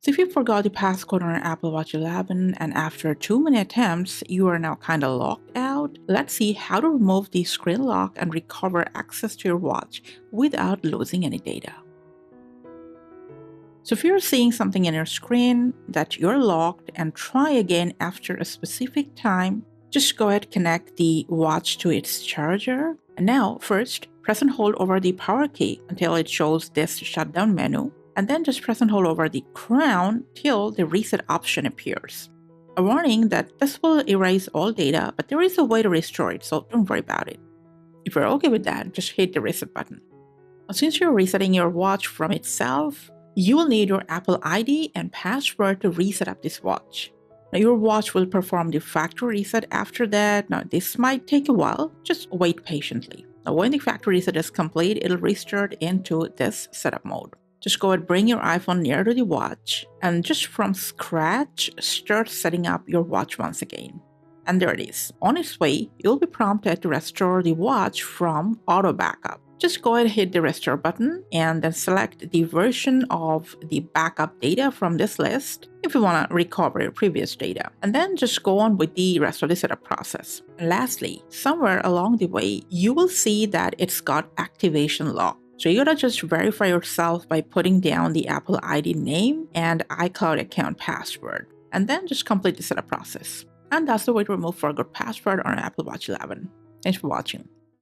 So if you forgot the passcode on an Apple Watch 11 and after too many attempts, you are now kind of locked out, let's see how to remove the screen lock and recover access to your watch without losing any data. So if you're seeing something in your screen that you're locked and try again after a specific time, just go ahead, connect the watch to its charger. And now, first, press and hold over the power key until it shows this shutdown menu. And then just press and hold over the crown till the reset option appears. A warning that this will erase all data, but there is a way to restore it, so don't worry about it. If you're okay with that, just hit the reset button. Now, since you're resetting your watch from itself, you will need your Apple ID and password to reset up this watch. Now, your watch will perform the factory reset after that. Now, this might take a while, just wait patiently. Now, when the factory reset is complete, it'll restart into this setup mode. Just go ahead, bring your iPhone near to the watch, and just from scratch, start setting up your watch once again. And there it is. On its way, you'll be prompted to restore the watch from auto backup. Just go ahead and hit the restore button and then select the version of the backup data from this list if you want to recover your previous data. And then just go on with the rest of the setup process. And lastly, somewhere along the way, you will see that it's got activation lock. So you gotta just verify yourself by putting down the Apple ID name and iCloud account password. And then just complete the setup process. And that's the way to remove forgot password on an Apple Watch 11. Thanks for watching.